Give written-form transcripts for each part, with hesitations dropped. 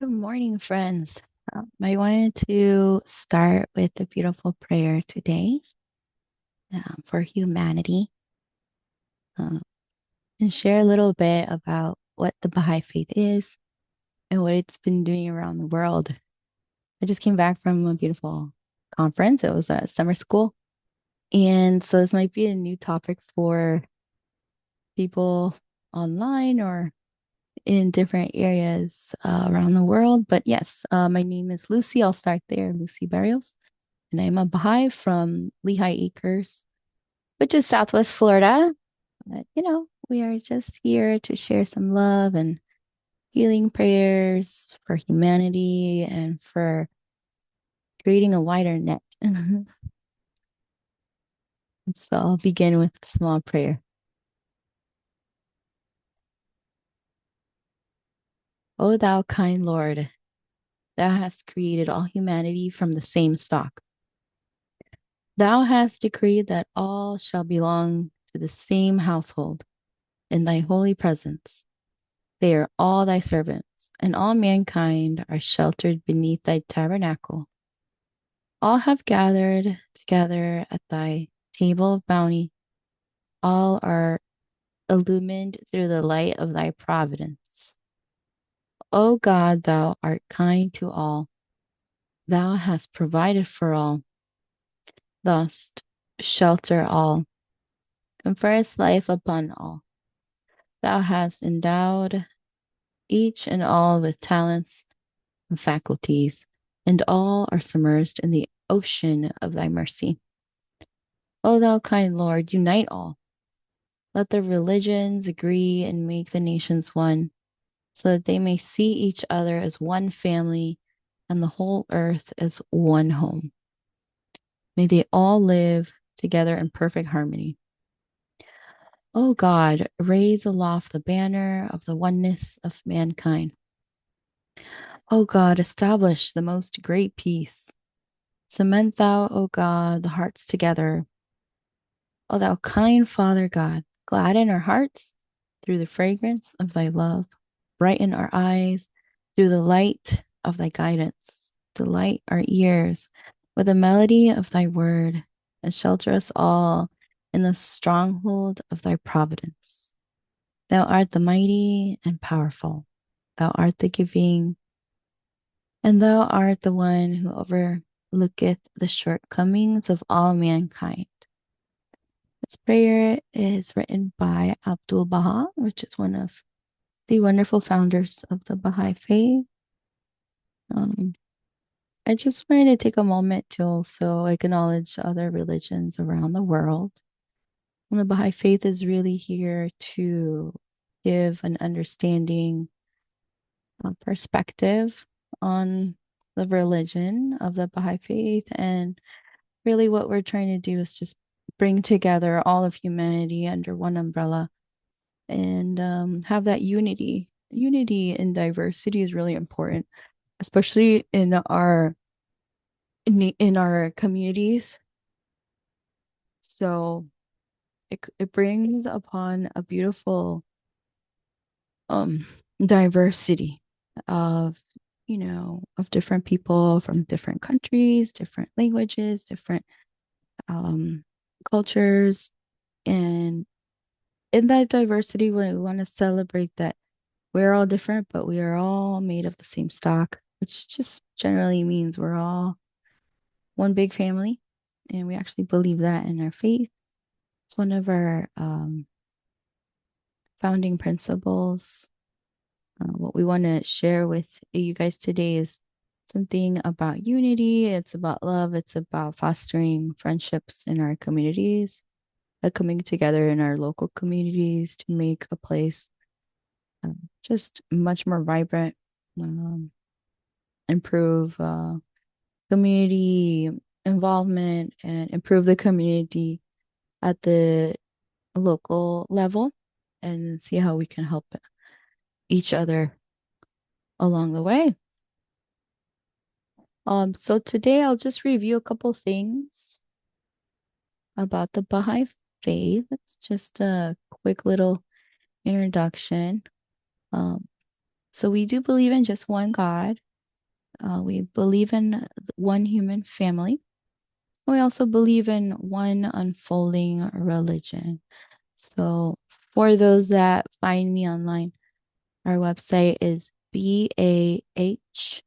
Good morning, friends. I wanted to start with a beautiful prayer today for humanity uh, and share a little bit about what the Baha'i faith is and what it's been doing around the world. I just came back from a beautiful conference. It was a summer school. And so this might be a new topic for people online or in different areas around the world. But yes, my name is Lucy. I'll start there, Lucy Barrios. And I'm a Baha'i from Lehigh Acres, which is Southwest Florida. But, we are just here to share some love and healing prayers for humanity and for creating a wider net. So I'll begin with a small prayer. O thou kind Lord, thou hast created all humanity from the same stock. Thou hast decreed that all shall belong to the same household in thy holy presence. They are all thy servants, and all mankind are sheltered beneath thy tabernacle. All have gathered together at thy table of bounty. All are illumined through the light of thy providence. O God, thou art kind to all. Thou hast provided for all, dost shelter all, conferrest life upon all. Thou hast endowed each and all with talents and faculties, and all are submerged in the ocean of thy mercy. O thou kind Lord, unite all. Let the religions agree and make the nations one, so that they may see each other as one family and the whole earth as one home. May they all live together in perfect harmony. O God, raise aloft the banner of the oneness of mankind. O God, establish the most great peace. Cement thou, O God, the hearts together. O thou kind Father God, gladden our hearts through the fragrance of thy love. Brighten our eyes through the light of thy guidance. Delight our ears with the melody of thy word, and shelter us all in the stronghold of thy providence. Thou art the mighty and powerful. Thou art the giving, and thou art the one who overlooketh the shortcomings of all mankind. This prayer is written by Abdul Baha, which is one of the wonderful founders of the Baha'i faith. Um, I just wanted to take a moment to also acknowledge other religions around the world. And the Baha'i faith is really here to give an understanding perspective on the religion of the Baha'i faith. And really, what we're trying to do is just bring together all of humanity under one umbrella and have that unity. Unity in diversity is really important, especially in our communities. So it brings upon a beautiful um diversity of of different people from different countries, different languages, different um cultures, and in that diversity we want to celebrate that we're all different, but we are all made of the same stock, which just generally means we're all one big family, and we actually believe that in our faith. It's one of our founding principles. What we want to share with you guys today is something about unity. It's about love. It's about fostering friendships in our communities, coming together in our local communities to make a place just much more vibrant, um, improve community involvement, and improve the community at the local level and see how we can help each other along the way. So today I'll just review a couple things about the Baha'i faith. It's just a quick little introduction. Um, So we do believe in just one God. We believe in one human family. We also believe in one unfolding religion. So for those that find me online, our website is bahai.us.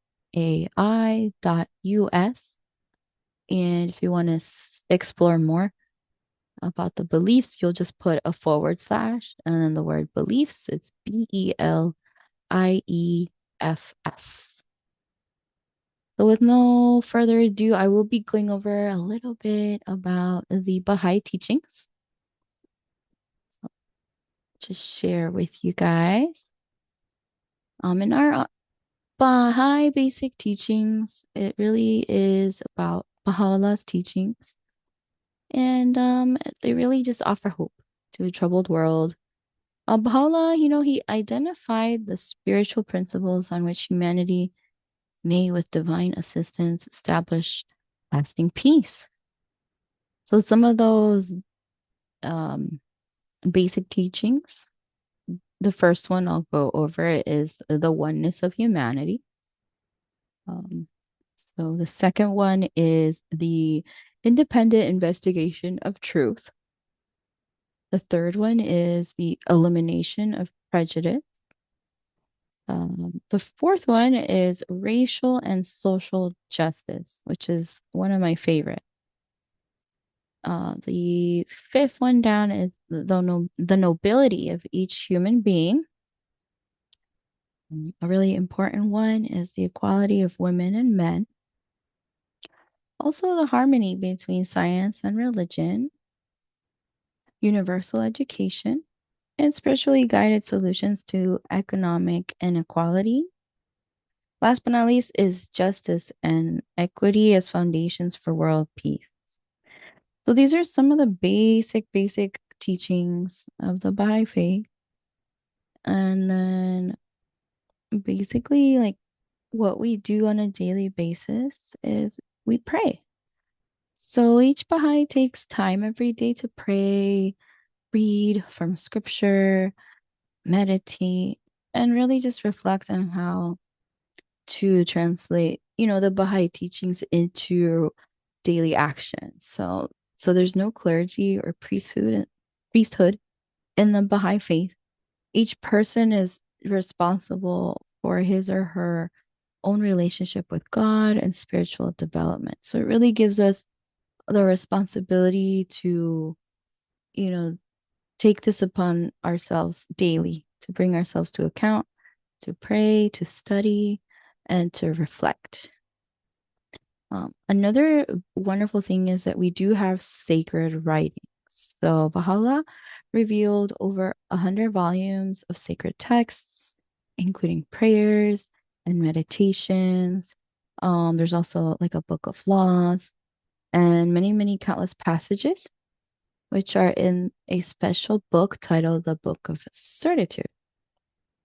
And if you want to explore more about the beliefs, you'll just put a forward slash and then the word beliefs. It's BELIEFS. So, with no further ado, I will be going over a little bit about the Baha'i teachings. So, just share with you guys. In our Baha'i basic teachings, it really is about Baha'u'llah's teachings, and they really just offer hope to a troubled world. Baha'u'llah, he identified the spiritual principles on which humanity may, with divine assistance, establish lasting peace. So some of those um, basic teachings, the first one I'll go over is the oneness of humanity. Um, so the second one is the independent investigation of truth. The third one is the elimination of prejudice. The fourth one is racial and social justice, which is one of my favorite. The fifth one down is the nobility of each human being. A really important one is the equality of women and men. Also, the harmony between science and religion, universal education, and spiritually guided solutions to economic inequality. Last but not least is justice and equity as foundations for world peace. So these are some of the basic teachings of the Baha'i faith. And then basically, like what we do on a daily basis is we pray. So each Baha'i takes time every day to pray, read from scripture, meditate, and really just reflect on how to translate, the Baha'i teachings into daily action. So there's no clergy or priesthood in the Baha'i faith. Each person is responsible for his or her own relationship with God and spiritual development. So it really gives us the responsibility to, you know, take this upon ourselves daily, to bring ourselves to account, to pray, to study, and to reflect. Another wonderful thing is that we do have sacred writings. So Baha'u'llah revealed over 100 volumes of sacred texts, including prayers and meditations. There's also like a book of laws and many countless passages, which are in a special book titled the Book of Certitude.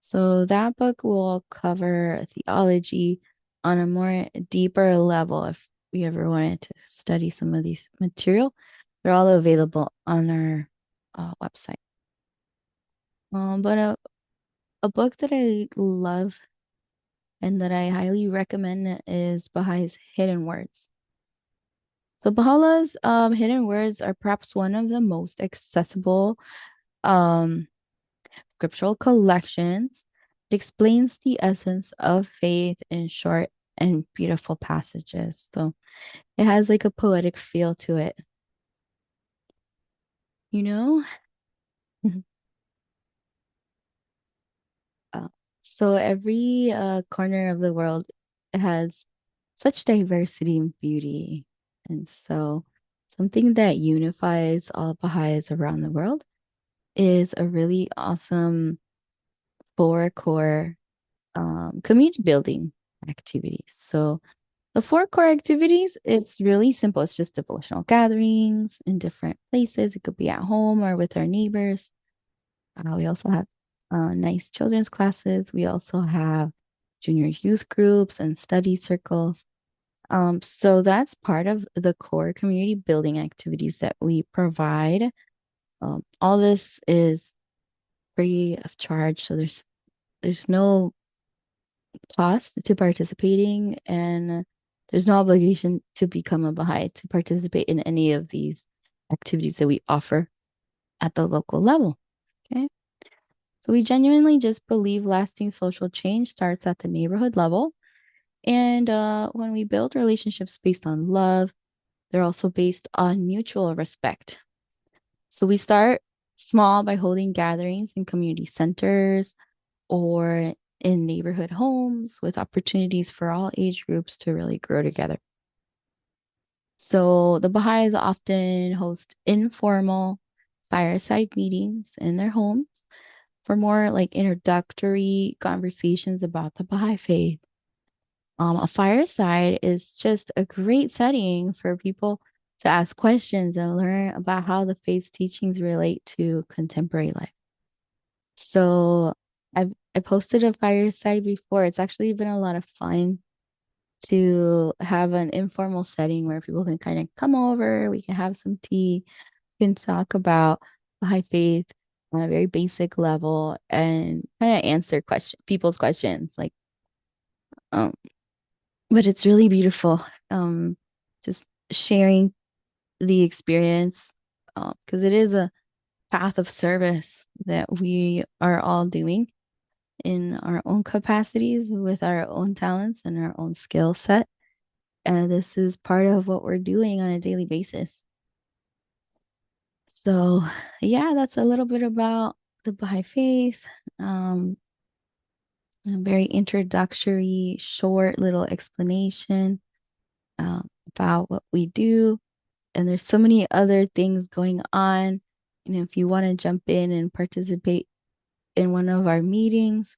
So that book will cover theology on a more deeper level if we ever wanted to study some of these material. They're all available on our website. But a book that I love and that I highly recommend is Baha'i's Hidden Words. So Baha'u'llah's Hidden Words are perhaps one of the most accessible um, scriptural collections. It explains the essence of faith in short and beautiful passages. So it has like a poetic feel to it, you know? Uh, so every corner of the world has such diversity and beauty. And so something that unifies all Baha'is around the world is a really awesome four core community building activities. So the four core activities, it's really simple. It's just devotional gatherings in different places. It could be at home or with our neighbors. We also have nice children's classes. We also have junior youth groups and study circles. So that's part of the core community building activities that we provide. All this is free of charge. So there's no cost to participating, and there's no obligation to become a Baha'i to participate in any of these activities that we offer at the local level. Okay. So we genuinely just believe lasting social change starts at the neighborhood level. And when we build relationships based on love, they're also based on mutual respect. So we start small by holding gatherings in community centers or in neighborhood homes with opportunities for all age groups to really grow together. So the Baha'is often host informal fireside meetings in their homes for more like introductory conversations about the Baha'i faith. A fireside is just a great setting for people to ask questions and learn about how the faith's teachings relate to contemporary life. So I posted a fireside before. It's actually been a lot of fun to have an informal setting where people can kind of come over, we can have some tea, we can talk about Baha'i faith on a very basic level and kind of answer people's questions. Um, but it's really beautiful. Just sharing the experience, because it is a path of service that we are all doing in our own capacities with our own talents and our own skill set. And this is part of what we're doing on a daily basis. So, yeah, that's a little bit about the Baha'i faith. A very introductory, short little explanation about what we do. And there's so many other things going on. And if you want to jump in and participate in one of our meetings,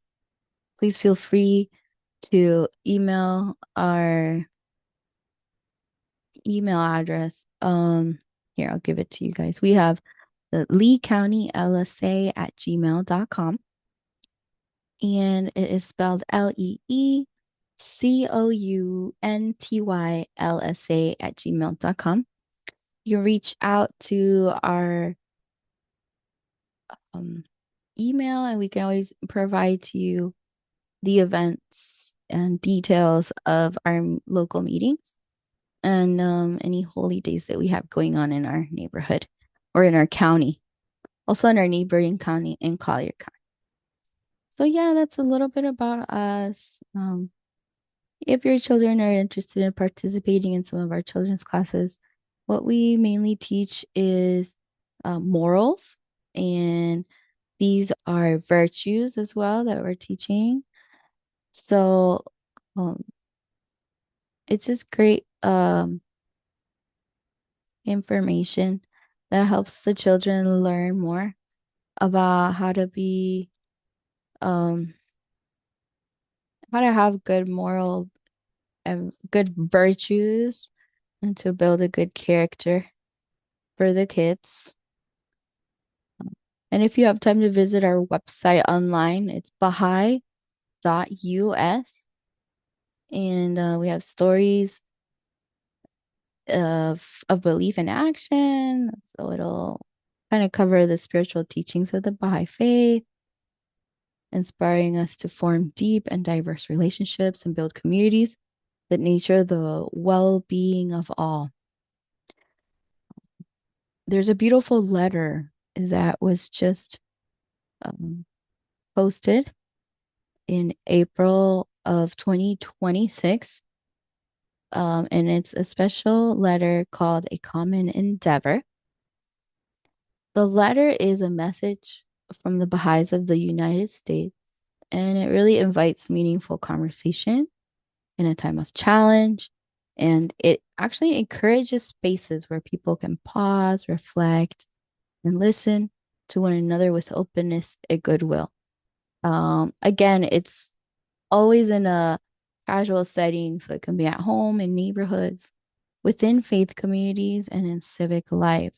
please feel free to email our email address. Here, I'll give it to you guys. We have the Lee County LSA at gmail.com. And it is spelled LeeCountyLSA at gmail.com. You can reach out to our um, email and we can always provide to you the events and details of our local meetings and any holy days that we have going on in our neighborhood or in our county, also in our neighboring county in Collier County. So yeah, that's a little bit about us. If your children are interested in participating in some of our children's classes, what we mainly teach is morals, and these are virtues as well that we're teaching. So um, it's just great information that helps the children learn more about um, how to have good moral and good virtues and to build a good character for the kids. And if you have time to visit our website online, it's Baha'i.us. And we have stories of belief and action. So it'll kind of cover the spiritual teachings of the Baha'i faith, inspiring us to form deep and diverse relationships and build communities that nurture the well-being of all. There's a beautiful letter that was just um, posted in April of 2026. And it's a special letter called A Common Endeavor. The letter is a message from the Baha'is of the United States, and it really invites meaningful conversation in a time of challenge. And it actually encourages spaces where people can pause, reflect, and listen to one another with openness and goodwill. Again, it's always in a casual setting, so it can be at home, in neighborhoods, within faith communities, and in civic life.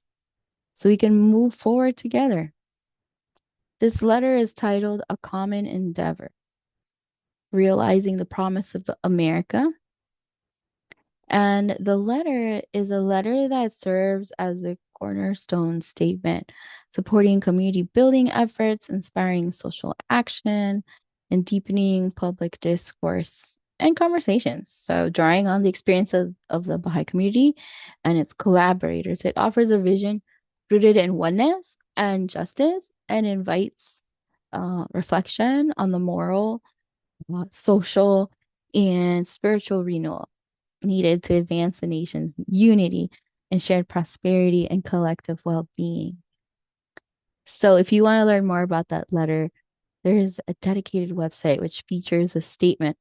So we can move forward together. This letter is titled A Common Endeavor, Realizing the Promise of America. And the letter is a letter that serves as a cornerstone statement, supporting community building efforts, inspiring social action, and deepening public discourse and conversations. So, drawing on the experience of the Baha'i community and its collaborators, it offers a vision rooted in oneness and justice and invites reflection on the moral, social, and spiritual renewal needed to advance the nation's unity and shared prosperity and collective well being. So, if you want to learn more about that letter, there is a dedicated website which features a statement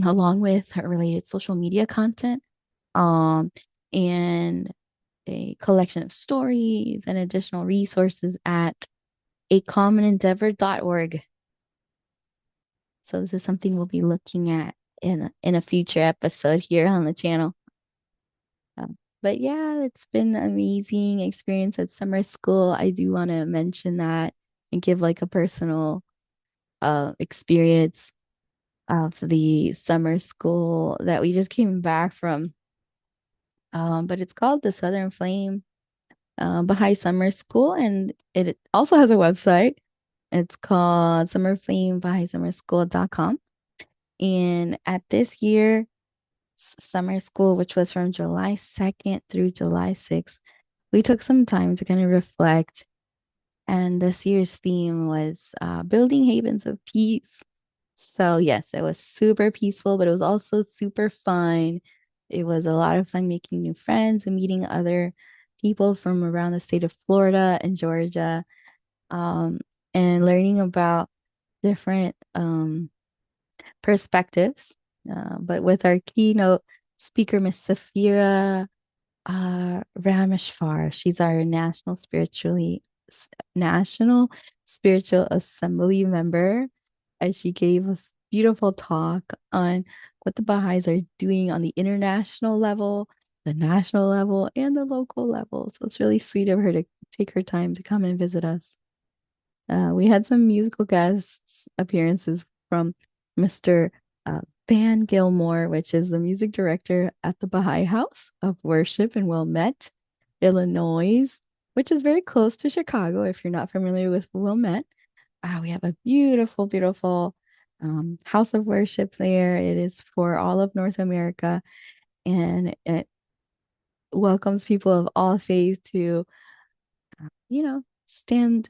along with related social media content, um, and a collection of stories and additional resources at acommonendeavor.org. So this is something we'll be looking at in a future episode here on the channel. But yeah, it's been an amazing experience at summer school. I do want to mention that and give like a personal experience of the summer school that we just came back from. But it's called the Southern Flame Baha'i Summer School, and it also has a website. It's called summerflamebahaiSummerSchool.com. And at this year summer school, which was from July 2nd through July 6th, we took some time to kind of reflect. And this year's theme was building havens of peace. So, yes, it was super peaceful, but it was also super fun. It was a lot of fun making new friends and meeting other people from around the state of Florida and Georgia, um, and learning about different perspectives. But with our keynote speaker, Miss Safira Rameshwar, she's our National Spiritual Assembly member, and she gave us beautiful talk on what the Baha'is are doing on the international level, the national level, and the local level. So it's really sweet of her to take her time to come and visit us. We had some musical guests appearances from Mr. Van Gilmore, which is the music director at the Baha'i House of Worship in Wilmette, Illinois, which is very close to Chicago. If you're not familiar with Wilmette, we have a beautiful, beautiful house of worship there. It is for all of North America, and it welcomes people of all faiths to, stand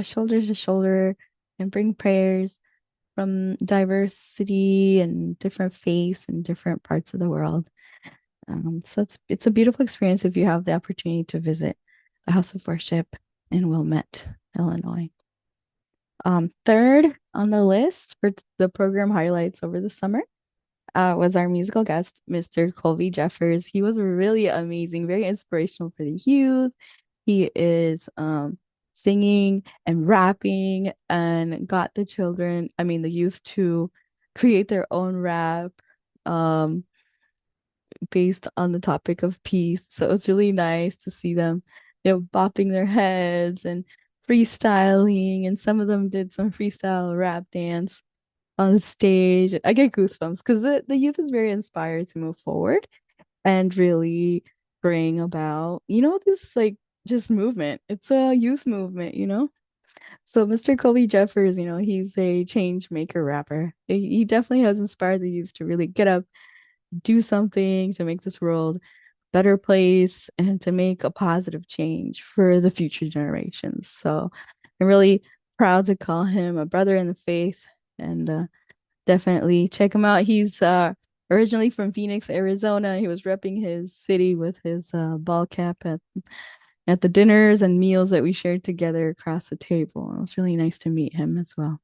shoulder to shoulder and bring prayers from diversity and different faiths and different parts of the world. So it's a beautiful experience if you have the opportunity to visit the House of Worship in Wilmette, Illinois. Third on the list for the program highlights over the summer was our musical guest, Mr. Colby Jeffers. He was really amazing, very inspirational for the youth. He is singing and rapping and got the children, I mean, the youth to create their own rap um, based on the topic of peace. So it was really nice to see them, bopping their heads and freestyling. And some of them did some freestyle rap dance on the stage. I get goosebumps because the youth is very inspired to move forward and really bring about, this like just movement. It's a youth movement. So Mr. Kobe Jeffers, he's a change maker rapper. He definitely has inspired the youth to really get up, do something to make this world a better place and to make a positive change for the future generations. So I'm really proud to call him a brother in the faith, and definitely check him out. He's originally from Phoenix, Arizona. He was repping his city with his ball cap at the dinners and meals that we shared together across the table. It was really nice to meet him as well.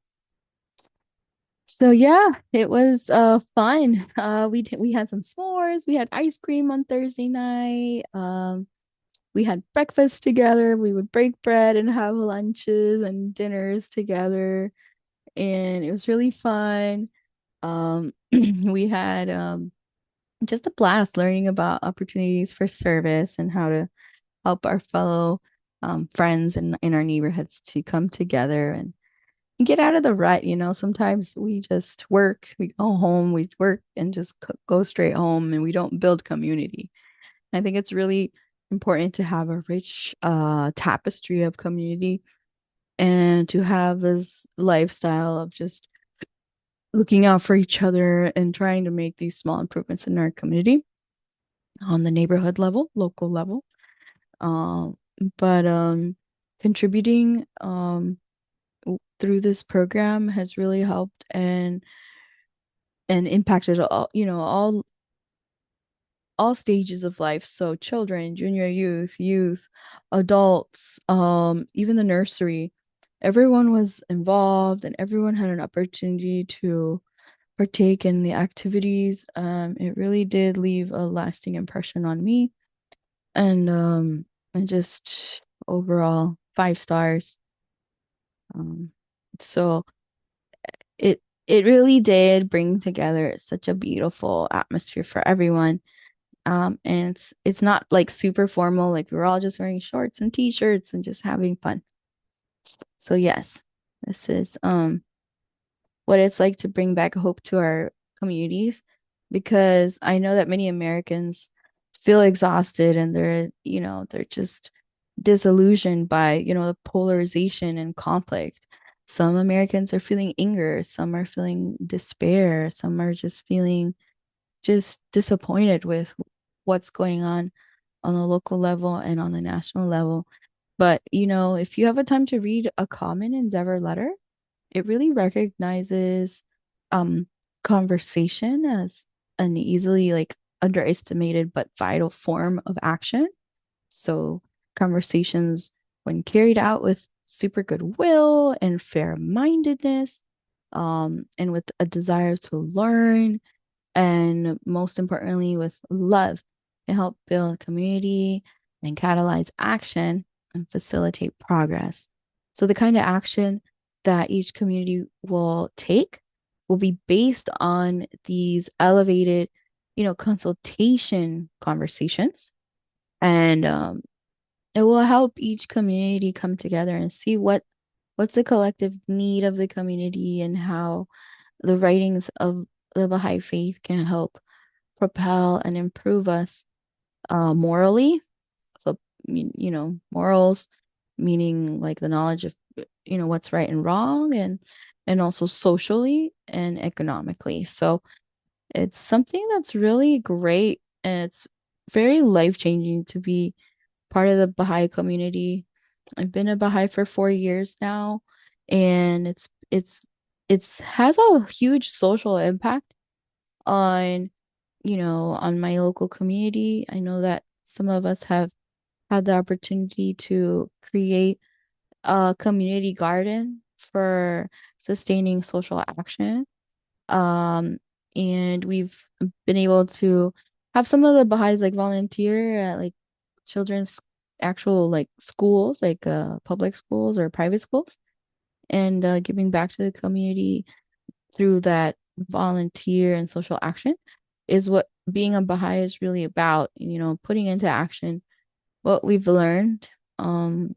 So yeah, it was fun. We had some s'mores, we had ice cream on Thursday night. We had breakfast together. We would break bread and have lunches and dinners together, and it was really fun. We had just a blast learning about opportunities for service and how to help our fellow friends in our neighborhoods to come together and get out of the rut. Sometimes we just work, we go home, we work and just go straight home, and we don't build community. I think it's really important to have a rich tapestry of community and to have this lifestyle of just looking out for each other and trying to make these small improvements in our community on the neighborhood level, local level. Um, but contributing through this program has really helped and impacted all, all stages of life. So children, junior youth, adults, even the nursery. Everyone was involved and everyone had an opportunity to partake in the activities. It really did leave a lasting impression on me. And just overall 5 stars. Um, so it really did bring together such a beautiful atmosphere for everyone. And it's not like super formal, like we were all just wearing shorts and t-shirts and just having fun. So yes, this is what it's like to bring back hope to our communities because I know that many Americans feel exhausted and they're just disillusioned by, the polarization and conflict. Some Americans are feeling anger, some are feeling despair, some are just feeling just disappointed with what's going on the local level and on the national level. But, if you have a time to read A Common Endeavor Letter, it really recognizes um, conversation as an easily like underestimated but vital form of action. So conversations, when carried out with super goodwill and fair-mindedness, and with a desire to learn, and most importantly, with love, can help build community and catalyze action and facilitate progress. So, the kind of action that each community will take will be based on these elevated, consultation conversations. And it will help each community come together and see what's the collective need of the community and how the writings of the Baha'i faith can help propel and improve us morally. So, morals, meaning like the knowledge of, what's right and wrong, and also socially and economically. So it's something that's really great and it's very life-changing to be part of the Baha'i community. I've been a Baha'i for 4 years now, and it's has a huge social impact on, on my local community. I know that some of us have had the opportunity to create a community garden for sustaining social action. Um, and we've been able to have some of the Baha'is like volunteer at like children's actual like schools, like public schools or private schools, and giving back to the community through that volunteer and social action is what being a Baha'i is really about, putting into action what we've learned from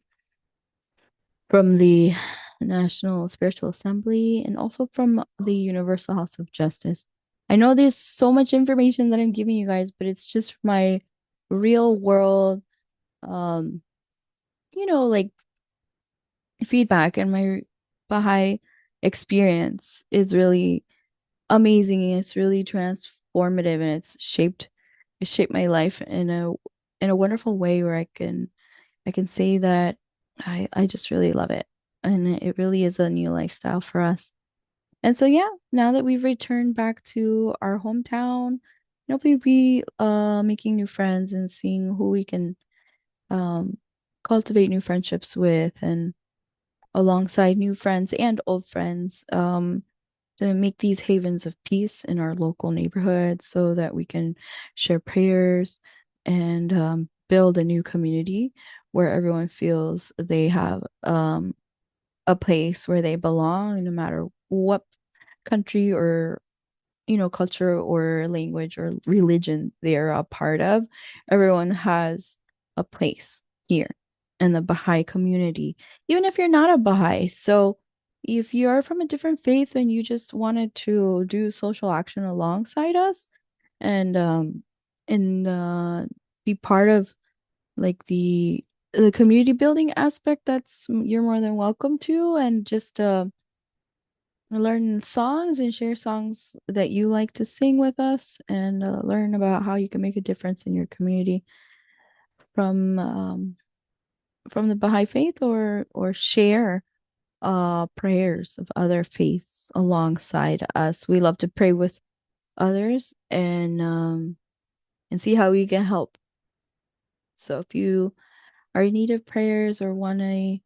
the National Spiritual Assembly and also from the Universal House of Justice. I know there's so much information that I'm giving you guys, but it's just my real world, um, like feedback, and my Baha'i experience is really amazing. It's really transformative and it shaped my life in a wonderful way where I can say that I just really love it. And it really is a new lifestyle for us. And so yeah, now that we've returned back to our hometown, we'll be making new friends and seeing who we can um cultivate new friendships with, and alongside new friends and old friends, to make these havens of peace in our local neighborhoods so that we can share prayers and build a new community where everyone feels they have a place where they belong, no matter what country or culture or language or religion they're a part of. Everyone has a place here in the Baha'i community, even if you're not a Baha'i. So if you are from a different faith and you just wanted to do social action alongside us and be part of like the community building aspect, that's you're more than welcome to, and just learn songs and share songs that you like to sing with us and learn about how you can make a difference in your community from from the Baha'i faith or share prayers of other faiths alongside us. We love to pray with others and see how we can help. So if you are in need of prayers or want a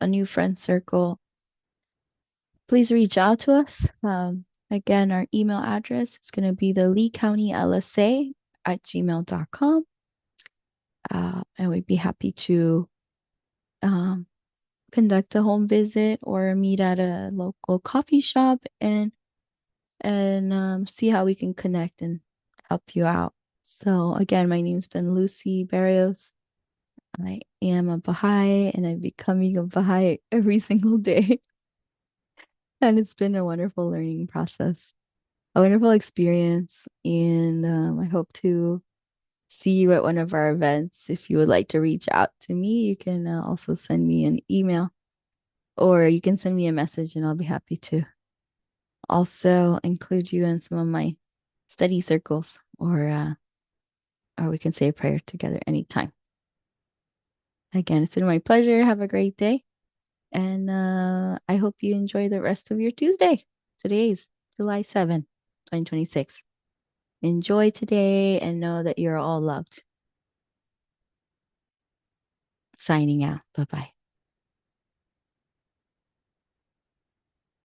new friend circle, please reach out to us. Again, our email address is going to be the Lee County LSA at gmail.com. And we'd be happy to um, conduct a home visit or meet at a local coffee shop and see how we can connect and help you out. So again, my name's been Lucy Barrios. I am a Baha'i and I'm becoming a Baha'i every single day. And it's been a wonderful learning process, a wonderful experience. And I hope to see you at one of our events. If you would like to reach out to me, you can also send me an email or you can send me a message and I'll be happy to also include you in some of my study circles or we can say a prayer together anytime. Again, it's been my pleasure. Have a great day. And I hope you enjoy the rest of your Tuesday. Today's July 7th, 2026. Enjoy today and know that you're all loved. Signing out. Bye bye.